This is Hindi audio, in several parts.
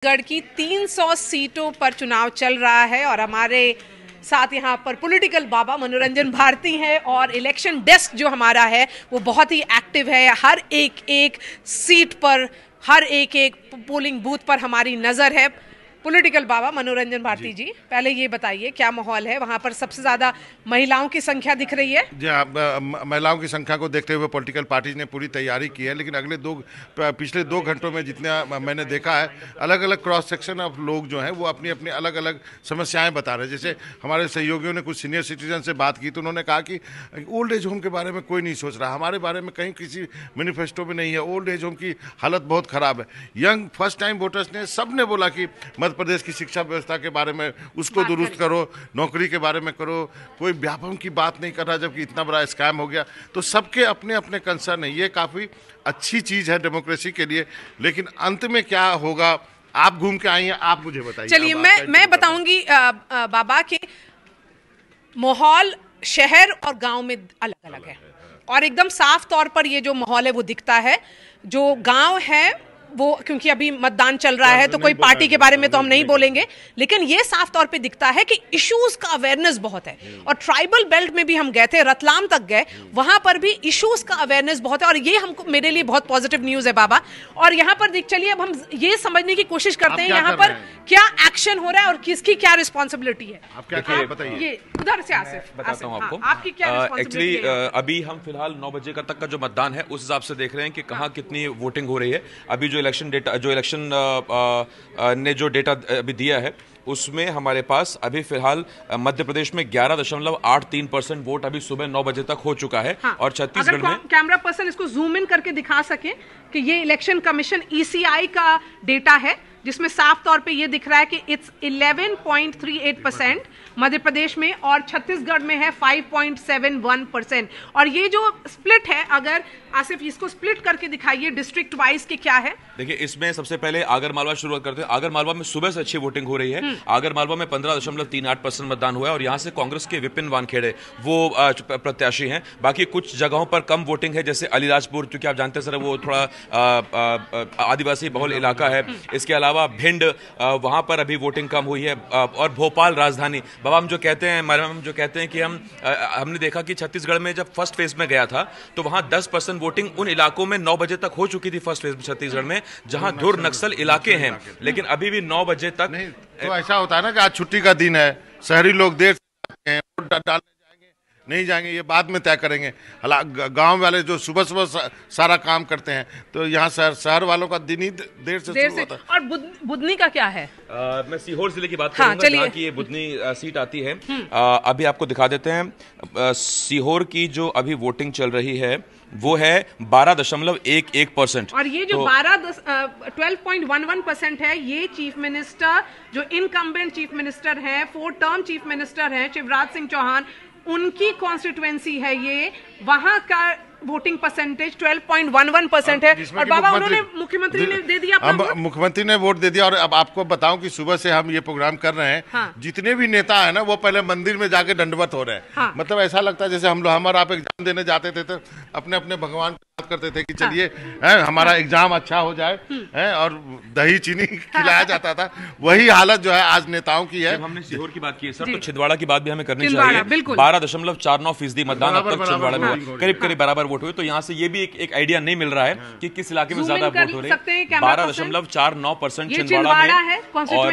गढ़ की 300 सीटों पर चुनाव चल रहा है और हमारे साथ यहाँ पर पॉलिटिकल बाबा मनोरंजन भारती हैं और इलेक्शन डेस्क जो हमारा है वो बहुत ही एक्टिव है। हर एक सीट पर, हर एक पोलिंग बूथ पर हमारी नज़र है। पॉलिटिकल बाबा मनोरंजन भारती जी, पहले ये बताइए क्या माहौल है वहाँ पर? सबसे ज़्यादा महिलाओं की संख्या दिख रही है। जी हाँ, महिलाओं की संख्या को देखते हुए पॉलिटिकल पार्टीज ने पूरी तैयारी की है, लेकिन पिछले 2 घंटों में जितना मैंने देखा है, अलग अलग क्रॉस सेक्शन ऑफ लोग जो हैं वो अपनी अपनी अलग अलग समस्याएं बता रहे हैं। जैसे हमारे सहयोगियों ने कुछ सीनियर सिटीजन से बात की तो उन्होंने कहा कि ओल्ड एज होम के बारे में कोई नहीं सोच रहा, हमारे बारे में कहीं किसी मैनिफेस्टो में नहीं है। ओल्ड एज होम की हालत बहुत ख़राब है। यंग फर्स्ट टाइम वोटर्स ने सब ने बोला कि मध्य प्रदेश की शिक्षा व्यवस्था के बारे में उसको दुरुस्त करो, नौकरी के बारे में करो। कोई व्यापम की बात नहीं कर रहा जबकि इतना बड़ा स्कैम हो गया। तो सबके अपने अपने कंसर्न है। ये काफ़ी अच्छी चीज़ है डेमोक्रेसी के लिए, लेकिन अंत में क्या होगा? आप घूम के आई हैं, आप मुझे बताइए। चलिए मैं बताऊंगी बाबा के माहौल शहर और गांव में अलग अलग है और एकदम साफ तौर पर ये जो माहौल है वो दिखता है। जो गांव है वो, क्योंकि अभी मतदान चल रहा है तो कोई पार्टी के बारे में तो हम नहीं बोलेंगे, लेकिन ये साफ तौर पे दिखता है कि इश्यूज का अवेयरनेस बहुत है। और ट्राइबल बेल्ट में भी हम गए थे, रतलाम तक गए, वहां पर भी इश्यूज का अवेयरनेस बहुत है और ये हमको, मेरे लिए बहुत पॉजिटिव न्यूज है बाबा। और यहाँ पर चलिए अब हम ये समझने की कोशिश करते हैं यहाँ पर क्या एक्शन हो रहा है और किसकी क्या रिस्पॉन्सिबिलिटी है। ये उधर से आसिफ बताता हूँ आपको, आपकी क्या एक्चुअली अभी हम फिलहाल 9 बजे तक का जो मतदान है उस हिसाब से देख रहे हैं कि कहाँ कितनी वोटिंग हो रही है। अभी जो इलेक्शन ने जो डेटा अभी दिया है उसमें हमारे पास अभी फिलहाल मध्य प्रदेश में 11.83% वोट अभी सुबह 9 बजे तक हो चुका है। हाँ, और छत्तीसगढ़ में कैमरा पर्सन इसको जूम इन करके दिखा सके कि ये इलेक्शन कमीशन ECI का डेटा है जिसमें साफ तौर पे ये दिख रहा है कि इट्स 11.38% मध्य प्रदेश में और छत्तीसगढ़ में है 5.71%। और ये जो स्प्लिट है, अगर आसिफ इसको स्प्लिट करके दिखाइए डिस्ट्रिक्ट वाइज के क्या है। देखिए, इसमें सबसे पहले आगर मालवा शुरुआत करते हैं। आगर मालवा में सुबह से अच्छी वोटिंग हो रही है। आगर मालवा में 15.38% मतदान हुआ है और यहाँ से कांग्रेस के विपिन वानखेड़े वो प्रत्याशी हैं। बाकी कुछ जगहों पर कम वोटिंग है, जैसे अलीराजपुर, क्योंकि आप जानते हैं सर वो थोड़ा आदिवासी बहुल इलाका है। इसके अलावा भिंड, वहां पर अभी वोटिंग कम हुई है। और भोपाल राजधानी, बाबा हम जो कहते हैं कि हमने देखा कि छत्तीसगढ़ में जब फर्स्ट फेज में गया था तो वहां 10% वोटिंग उन इलाकों में 9 बजे तक हो चुकी थी फर्स्ट फेज में छत्तीसगढ़ में, जहां धुर नक्सल इलाके हैं। लेकिन अभी भी 9 बजे तक नहीं। तो ऐसा होता है ना कि आज छुट्टी का दिन है, शहरी लोग देर से वोट डालने नहीं जाएंगे, ये बाद में तय करेंगे। गांव वाले जो सुबह सारा काम करते हैं, तो यहाँ शहर वालों का दिन ही देर से शुरू होता है। और बुधनी का क्या है? मैं सीहोर जिले की बात करूंगा, जहाँ की ये बुधनी सीट आती है। अभी आपको दिखा देते हैं। सीहोर की जो अभी वोटिंग चल रही है वो है 12.11%। और ये जो 12.11% है, ये चीफ मिनिस्टर जो इनकम्बेंट चीफ मिनिस्टर हैं, 4 टर्म चीफ मिनिस्टर हैं शिवराज सिंह चौहान, उनकी कॉन्स्टिट्यूएंसी है ये। वहां का वोटिंग परसेंटेज 12.11% है। और बाबा उन्होंने मुख्यमंत्री ने दे दिया, मुख्यमंत्री ने वोट दे दिया। और अब आपको बताऊं कि सुबह से हम ये प्रोग्राम कर रहे हैं। हाँ। जितने भी नेता है ना वो पहले मंदिर में जाके दंडवत हो रहे हैं। हाँ। मतलब ऐसा लगता है जैसे हमारा आप एग्जाम देने जाते थे तो अपने अपने भगवान करते थे कि चलिए हमारा एग्जाम अच्छा हो जाए और दही चीनी खिलाया जाता था। वही हालत जो है आज नेताओं की है। हमने सीहोर की बात की है सर, तो छिंदवाड़ा की बात भी हमें करनी चाहिए। 12.49% मतदान अब तक छिंदवाड़ा में हुआ, करीब बराबर वोट हुए। तो यहाँ से ये भी एक आइडिया नहीं मिल रहा है कि किस इलाके में ज्यादा वोट हो रहे हैं। 12.49% छिंदवाड़ा में और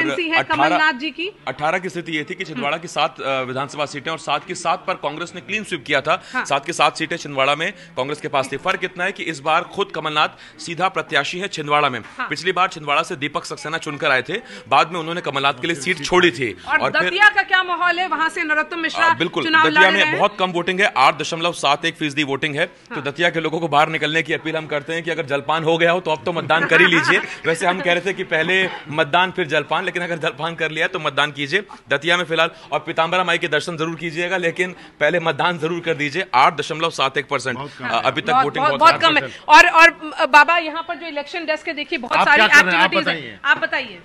18 की स्थिति ये थी कि छिंदवाड़ा की 7 विधानसभा सीटें और 7 की 7 पर कांग्रेस ने क्लीन स्वीप किया था। 7 की 7 सीटें छिंदवाड़ा में कांग्रेस के पास थी। फर्क इतना है कि इस बार खुद कमलनाथ सीधा प्रत्याशी है छिंदवाड़ा में। हाँ। पिछली बार छिंदवाड़ा से दीपक सक्सेना चुनकर आए थे, बाद में उन्होंने कमलनाथ के लिए सीट छोड़ी थी। और दतिया का क्या माहौल है? वहां से नरोत्तम मिश्रा बिल्कुल, दतिया में बहुत कम वोटिंग है, 8.71% वोटिंग है। तो दतिया के लोगों को बाहर निकलने की अपील हम करते हैं कि अगर जलपान हो गया हो तो अब तो मतदान कर ही लीजिए। वैसे हम कह रहे थे कि पहले मतदान फिर जलपान, लेकिन अगर जलपान कर लिया तो मतदान कीजिए दतिया में फिलहाल। और पीताम्बरा माई के दर्शन जरूर कीजिएगा, लेकिन पहले मतदान जरूर कर दीजिए। 8.71% अभी तक वोटिंग बहुत कम है। और बाबा यहाँ पर जो इलेक्शन डेस्क के देखिए बहुत सारी एक्टिविटीज हैं, आप बताइए।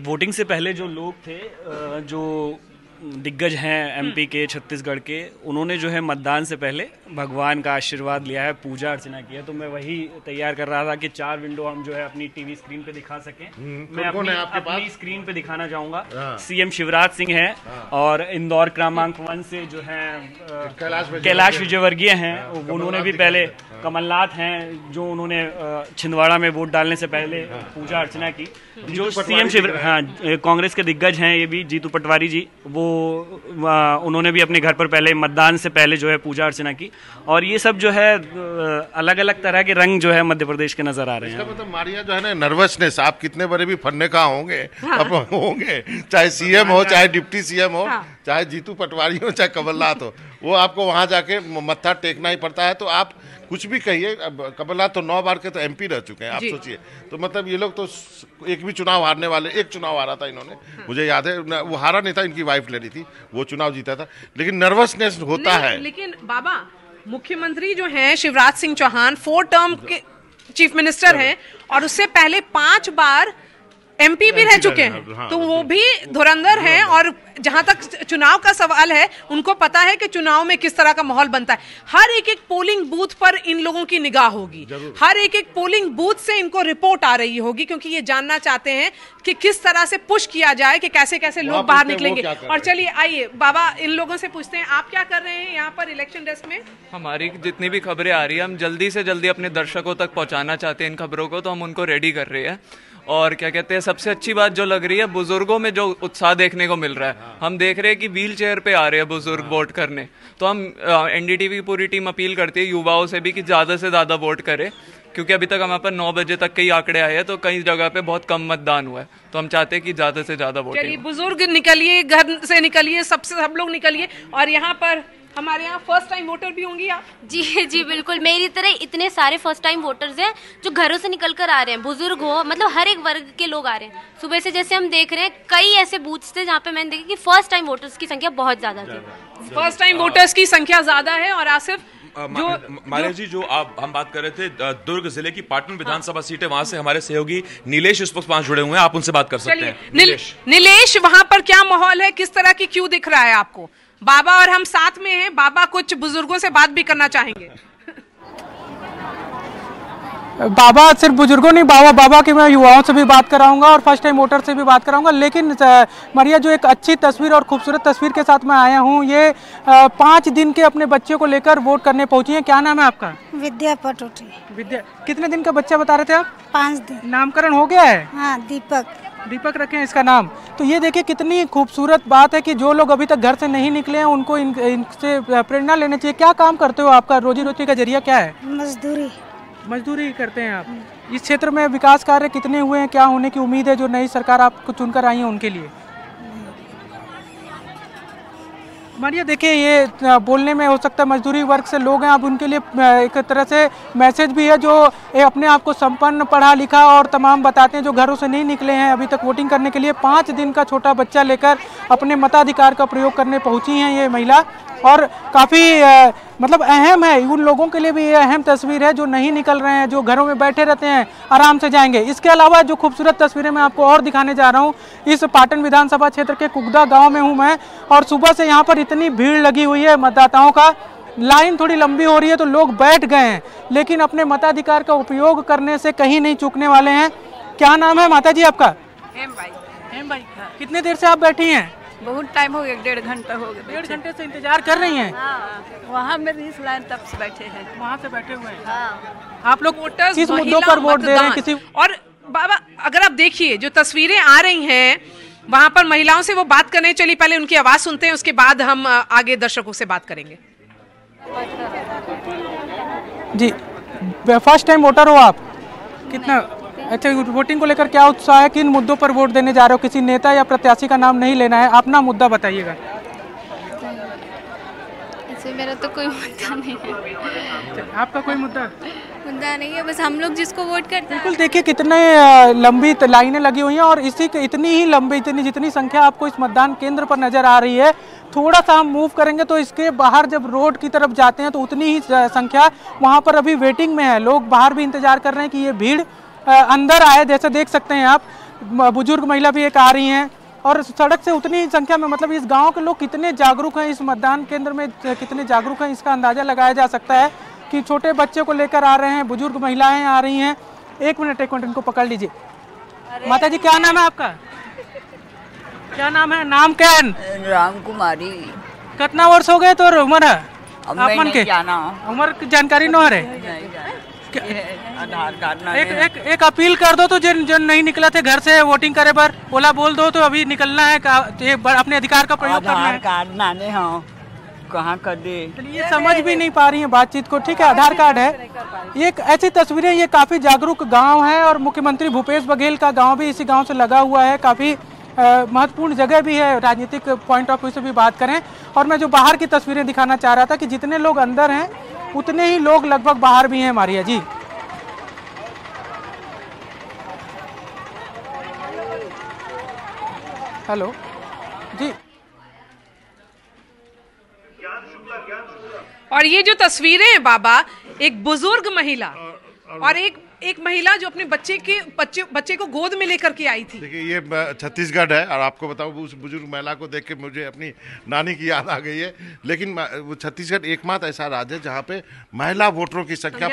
वोटिंग से पहले जो लोग थे, जो दिग्गज हैं एमपी के, छत्तीसगढ़ के, उन्होंने जो है मतदान से पहले भगवान का आशीर्वाद लिया है, पूजा अर्चना की है। तो मैं वही तैयार कर रहा था कि 4 विंडो हम जो है अपनी टीवी स्क्रीन पे दिखा सकें। मैं अपनी स्क्रीन पे दिखाना चाहूंगा। सीएम शिवराज सिंह है और इंदौर क्रमांक 1 से जो है कैलाश विजयवर्गीय हैं, उन्होंने भी पहले कमलनाथ हैं जो उन्होंने छिंदवाड़ा में वोट डालने से पहले पूजा अर्चना की। जो सीएम कांग्रेस के दिग्गज हैं ये भी, जीतू पटवारी जी, वो उन्होंने भी अपने घर पर पहले मतदान से पहले जो है पूजा अर्चना की। और ये सब जो है अलग अलग तरह के रंग जो है मध्य प्रदेश के नजर आ रहे हैं। मतलब मारिया जो है ना, नर्वसनेस, आप कितने बड़े भी फन्ने का होंगे, अब होंगे, चाहे सीएम हो, चाहे डिप्टी सीएम हो, चाहे जीतू पटवारी हो, चाहे कमलनाथ हो, वो आपको वहां जाके मत्था टेकना ही पड़ता है। तो आप कुछ भी कहिए, कमलनाथ तो 9 बार के तो एमपी रह चुके हैं, आप सोचिए। तो मतलब ये लोग तो एक भी चुनाव हारने वाले, एक चुनाव हारा था इन्होंने, मुझे याद है, वो हारा नहीं था, इनकी वाइफ लड़ी थी, वो चुनाव जीता था, लेकिन नर्वसनेस होता है। लेकिन बाबा, मुख्यमंत्री जो हैं शिवराज सिंह चौहान 4 टर्म के चीफ मिनिस्टर हैं और उससे पहले 5 बार एमपी भी रह चुके हैं, तो वो भी धुरंधर हैं। और जहां तक चुनाव का सवाल है, उनको पता है कि चुनाव में किस तरह का माहौल बनता है। हर एक पोलिंग बूथ पर इन लोगों की निगाह होगी, हर एक पोलिंग बूथ से इनको रिपोर्ट आ रही होगी, क्योंकि ये जानना चाहते हैं कि किस तरह से पुश किया जाए कि कैसे कैसे लोग बाहर निकलेंगे। और चलिए आइए बाबा, इन लोगों से पूछते हैं, आप क्या कर रहे हैं यहाँ पर इलेक्शन डेस्क में? हमारी जितनी भी खबरें आ रही है, हम जल्दी से जल्दी अपने दर्शकों तक पहुँचाना चाहते हैं इन खबरों को, तो हम उनको रेडी कर रहे हैं। और क्या कहते हैं, सबसे अच्छी बात जो लग रही है, बुजुर्गों में जो उत्साह देखने को मिल रहा है। हम देख रहे हैं कि व्हील चेयर पे आ रहे हैं बुजुर्ग वोट करने। तो हम एनडीटीवी की पूरी टीम अपील करती है युवाओं से भी कि ज़्यादा से ज़्यादा वोट करें, क्योंकि अभी तक हमारे पास 9 बजे तक कई आंकड़े आए हैं, तो कई जगह पे बहुत कम मतदान हुआ है। तो हम चाहते हैं कि ज़्यादा से ज़्यादा वोट। चलिए, बुजुर्ग सब निकलिए, सब लोग निकलिए। और यहाँ पर हमारे यहाँ फर्स्ट टाइम वोटर भी होंगी आप? जी बिल्कुल, मेरी तरह इतने सारे फर्स्ट टाइम वोटर्स हैं जो घरों से निकल कर आ रहे हैं, बुजुर्ग हो, मतलब हर एक वर्ग के लोग आ रहे हैं। सुबह से जैसे हम देख रहे हैं, कई ऐसे बूथ्स थे जहाँ पे मैंने देखा कि फर्स्ट टाइम वोटर्स की संख्या बहुत ज्यादा थी। फर्स्ट टाइम वोटर्स की संख्या ज्यादा है। और आसिफ, मारिया जी, जो हम बात कर रहे थे, दुर्ग जिले की पाटन विधानसभा सीट है, वहां से हमारे सहयोगी नीलेश इस वक्त जुड़े हुए हैं, आप उनसे बात कर सकते हैं। नीलेश, वहां पर क्या माहौल है, किस तरह की क्यों दिख रहा है आपको? बाबा और हम साथ में हैं, बाबा कुछ बुजुर्गों से बात भी करना चाहेंगे। बाबा सिर्फ बुजुर्गों नहीं, बाबा के मैं युवाओं से भी बात कराऊंगा और फर्स्ट टाइम वोटर से भी बात कराऊंगा। लेकिन मरिया, जो एक अच्छी तस्वीर और खूबसूरत तस्वीर के साथ मैं आया हूं, ये 5 दिन के अपने बच्चे को लेकर वोट करने पहुंची हैं। क्या नाम है आपका? विद्या पटोटी। विद्या, कितने दिन का बच्चा बता रहे थे आप? 5 दिन। नामकरण हो गया है? हाँ, दीपक रखे हैं इसका नाम। तो ये देखिए कितनी खूबसूरत बात है कि जो लोग अभी तक घर से नहीं निकले हैं, उनको इनसे प्रेरणा लेनी चाहिए। क्या काम करते हो? आपका रोजी रोटी का जरिया क्या है? मजदूरी करते हैं आप। इस क्षेत्र में विकास कार्य कितने हुए हैं, क्या होने की उम्मीद है जो नई सरकार आपको चुनकर आई है उनके लिए? मारिया, देखिए ये बोलने में हो सकता है मजदूरी वर्ग से लोग हैं, अब उनके लिए एक तरह से मैसेज भी है, जो अपने आप को संपन्न, पढ़ा लिखा और तमाम बताते हैं, जो घरों से नहीं निकले हैं अभी तक वोटिंग करने के लिए। 5 दिन का छोटा बच्चा लेकर अपने मताधिकार का प्रयोग करने पहुंची हैं ये महिला। और काफ़ी मतलब अहम है, उन लोगों के लिए भी ये अहम तस्वीर है जो नहीं निकल रहे हैं, जो घरों में बैठे रहते हैं, आराम से जाएंगे। इसके अलावा जो खूबसूरत तस्वीरें मैं आपको और दिखाने जा रहा हूँ, इस पाटन विधानसभा क्षेत्र के कुगदा गांव में हूँ मैं, और सुबह से यहाँ पर इतनी भीड़ लगी हुई है मतदाताओं का, लाइन थोड़ी लंबी हो रही है तो लोग बैठ गए हैं, लेकिन अपने मताधिकार का उपयोग करने से कहीं नहीं चूकने वाले हैं। क्या नाम है माता जी आपका? हेम भाई। कितने देर से आप बैठी हैं? बहुत टाइम हो गया, 1.5 घंटा हो गया। 1.5 घंटे से इंतजार कर रही हैं? हाँ, वहाँ में इस लाइन तब से बैठे हैं, वहाँ से बैठे हुए हैं। हाँ। आप लोग वोटर्स किस मुद्दों पर वोट दे रहे हैं? किसी और बाबा, अगर आप देखिए जो तस्वीरें आ रही हैं, वहाँ पर महिलाओं से वो बात करने चली, पहले उनकी आवाज सुनते हैं, उसके बाद हम आगे दर्शकों से बात करेंगे। जी, फर्स्ट टाइम वोटर हो आप? कितना अच्छा, वोटिंग को लेकर क्या उत्साह है? किन मुद्दों पर वोट देने जा रहे हो? किसी नेता या प्रत्याशी का नाम नहीं लेना है, अपना मुद्दा बताइएगा। मेरा तो कोई मुद्दा नहीं है। आपका कोई मुद्दा नहीं है, बस हम लोग जिसको वोट करते हैं। बिल्कुल, देखिए कितने लंबी लाइनें लगी हुई हैं, और इसी इतनी ही लंबी, जितनी संख्या आपको इस मतदान केंद्र पर नजर आ रही है, थोड़ा सा हम मूव करेंगे तो इसके बाहर जब रोड की तरफ जाते हैं तो उतनी ही संख्या वहाँ पर अभी वेटिंग में है। लोग बाहर भी इंतजार कर रहे हैं कि ये भीड़ अंदर आए। जैसे देख सकते हैं आप, बुजुर्ग महिला भी एक आ रही हैं, और सड़क से उतनी ही संख्या में, मतलब इस गांव के लोग कितने जागरूक हैं, इस मतदान केंद्र में कितने जागरूक हैं, इसका अंदाजा लगाया जा सकता है कि छोटे बच्चे को लेकर आ रहे हैं, बुजुर्ग महिलाएं आ रही हैं। एक मिनट इनको पकड़ लीजिए। माता जी क्या नाम है आपका? क्या नाम है? नाम क्या है? राम कुमारी। कितना वर्ष हो गए तो उम्र है अब आप मैं मन नहीं के? जाना। उम्र की जानकारी न है। आधार कार्ड ना एक अपील कर दो तो जो नहीं निकला थे घर से वोटिंग करे पर, बोला बोल दो तो अभी निकलना है, अपने अधिकार का प्रयोग करना है। आधार कार्ड नाने हाँ कहाँ कर दे, ये समझ भी नहीं पा रही है बातचीत को। ठीक है, आधार कार्ड है। ये ऐसी तस्वीरें, ये काफी जागरूक गांव है और मुख्यमंत्री भूपेश बघेल का गांव भी इसी गांव से लगा हुआ है। काफी महत्वपूर्ण जगह भी है, राजनीतिक पॉइंट ऑफ व्यू से भी बात करें। और मैं जो बाहर की तस्वीरें दिखाना चाह रहा था कि जितने लोग अंदर हैं उतने ही लोग लगभग बाहर भी हैं। मारिया जी, हेलो जी। और ये जो तस्वीरें हैं बाबा, एक बुजुर्ग महिला और एक महिला जो अपने बच्चे को गोद में लेकर के आई थी। देखिए ये छत्तीसगढ़ है और आपको बताऊं उस बुजुर्ग महिला को देख के मुझे अपनी नानी की याद आ गई है। लेकिन वो छत्तीसगढ़ एकमात्र ऐसा राज्य है जहाँ पे महिला वोटरों की संख्या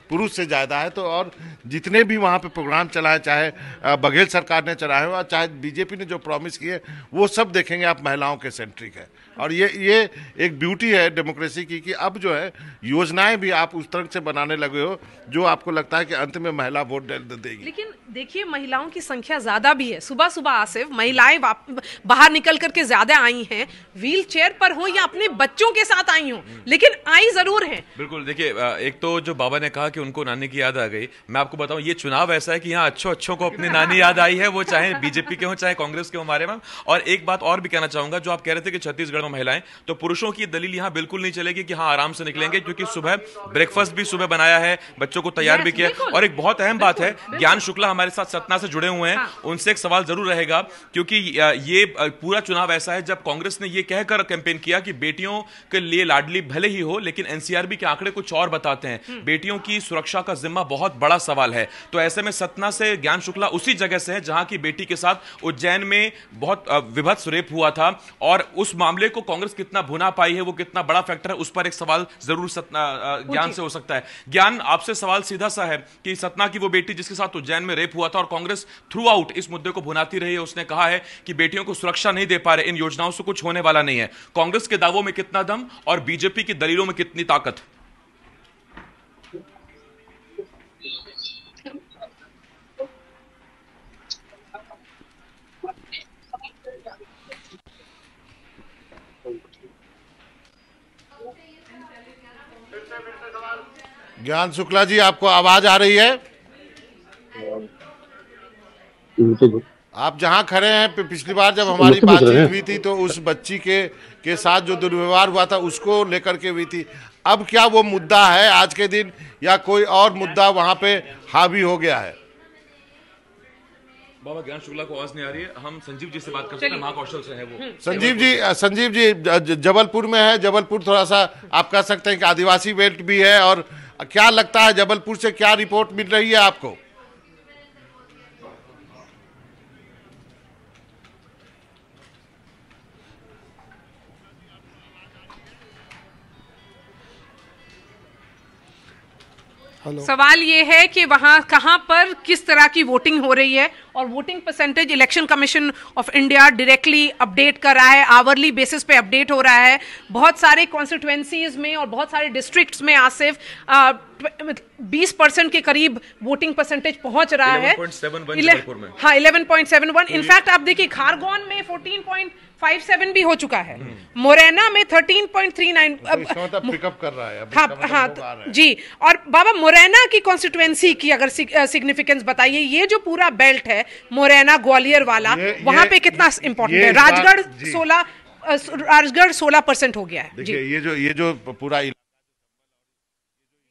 पुरुष से ज़्यादा है। तो और जितने भी वहाँ पे प्रोग्राम चलाए, चाहे बघेल सरकार ने चलाए हो और चाहे बीजेपी ने जो प्रॉमिस किए, वो सब देखेंगे आप महिलाओं के सेंट्रिक है। और ये एक ब्यूटी है डेमोक्रेसी की कि अब जो है योजनाएं भी आप उस तरह से बनाने लगे हो जो आपको लगता है कि अंत में महिला वोट देगी। लेकिन देखिए महिलाओं की संख्या ज्यादा भी है। सुबह सुबह आसिफ महिलाएं बाहर निकल करके ज्यादा आई हैं, व्हील चेयर पर हो या अपने बच्चों के साथ आई हो, लेकिन आई जरूर हैं। बिल्कुल। देखिए एक तो जो बाबा ने कहा कि उनको नानी की याद आ गई, मैं आपको बताऊं ये चुनाव ऐसा है कि यहाँ अच्छों को अपनी नानी याद आई है, वो चाहे बीजेपी के हो चाहे कांग्रेस के हो हमारे में। और एक बात और भी कहना चाहूंगा, जो आप कह रहे थे कि छत्तीसगढ़ में महिलाएं, तो पुरुषों की दलील यहाँ बिल्कुल नहीं चलेगी कि हाँ आराम से निकलेंगे, क्योंकि सुबह ब्रेकफास्ट भी सुबह बनाया है, बच्चों को तैयार भी किया। और एक बहुत अहम बात है, ज्ञान शुक्ला हमारे साथ सतना से जुड़े हुए हैं, उनसे एक सवाल जरूर रहेगा, क्योंकि ये पूरा चुनाव ऐसा है जब कांग्रेस ने ये कहकर कैंपेन किया कि बेटियों के लिए लाडली भले ही हो, लेकिन एनसीआरबी के आंकड़े कुछ और बताते हैं, बेटियों की सुरक्षा का जिम्मा बहुत बड़ा सवाल है। तो ऐसे में सतना से ज्ञान शुक्ला उसी जगह से है जहां की बेटी के साथ उज्जैन में बहुत विभत्स रेप हुआ था, और उस मामले को कांग्रेस कितना भुना पाई है, वो कितना बड़ा फैक्टर है, उस पर एक सवाल जरूर ज्ञान से हो सकता है। ज्ञान, आपसे सवाल सीधा सा है कि सतना की वो बेटी जिसके साथ उज्जैन में रेप हुआ था और कांग्रेस थ्रू आउट इस मुद्दे को भुनाती रही है, उसने कहा है कि बेटियों को सुरक्षा नहीं दे पा रहे, इन योजनाओं से कुछ होने वाला नहीं है। कांग्रेस के दावों में कितना दम और बीजेपी की दलीलों में कितनी ताकत। ज्ञान शुक्ला जी, आपको आवाज आ रही है? आप जहां खड़े हैं, पिछली बार जब हमारी बातचीत हुई थी तो उस बच्ची के साथ जो दुर्व्यवहार हुआ था उसको लेकर के हुई थी। अब क्या वो मुद्दा है आज के दिन, या कोई और मुद्दा वहां पे हावी हो गया है? बाबा ज्ञान शुक्ला को आवाज नहीं आ रही है, हम संजीव जी से बात कर सकते हैं, महाकौशल से है वो। संजीव जी जबलपुर में है। जबलपुर थोड़ा सा आप कह सकते हैं कि आदिवासी बेल्ट भी है, और क्या लगता है जबलपुर से क्या रिपोर्ट मिल रही है आपको? सवाल ये है कि वहां कहां पर किस तरह की वोटिंग हो रही है, और voting percentage election commission of India directly update कर रहा है, आवरली बेसिस पे अपडेट हो रहा है। बहुत सारे कॉन्स्टिट्यूएंसीज में और बहुत सारे डिस्ट्रिक्ट्स में आसिफ 20% के करीब वोटिंग परसेंटेज पहुंच रहा है। 11.71। इनफैक्ट आप देखिए खारगोन में 14.57 भी हो चुका है, मोरेना में 13.39 पिकअप कर रहा है। हाँ जी। और बाबा मोरेना की कॉन्स्टिट्यूएंसी की अगर सिग्निफिकेंस बताइए, ये जो पूरा बेल्ट है मोरेना ग्वालियर वाला, वहां पे कितना इंपॉर्टेंट है? राजगढ़ 16% हो गया है। देखिए ये जो पूरा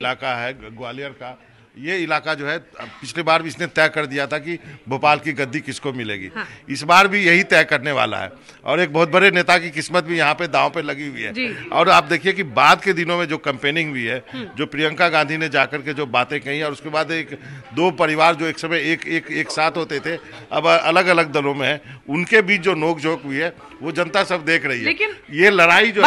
इलाका है ग्वालियर का, ये इलाका जो है पिछले बार भी इसने तय कर दिया था कि भोपाल की गद्दी किसको मिलेगी। हाँ। इस बार भी यही तय करने वाला है और एक बहुत बड़े नेता की किस्मत भी यहाँ पे दांव पे लगी हुई है। और आप देखिए कि बाद के दिनों में जो कैंपेनिंग हुई है, जो प्रियंका गांधी ने जाकर के जो बातें कही और उसके बाद एक दो परिवार जो एक समय एक साथ होते थे अब अलग अलग दलों में है, उनके बीच जो नोकझोंक हुई है वो जनता सब देख रही है। ये लड़ाई जो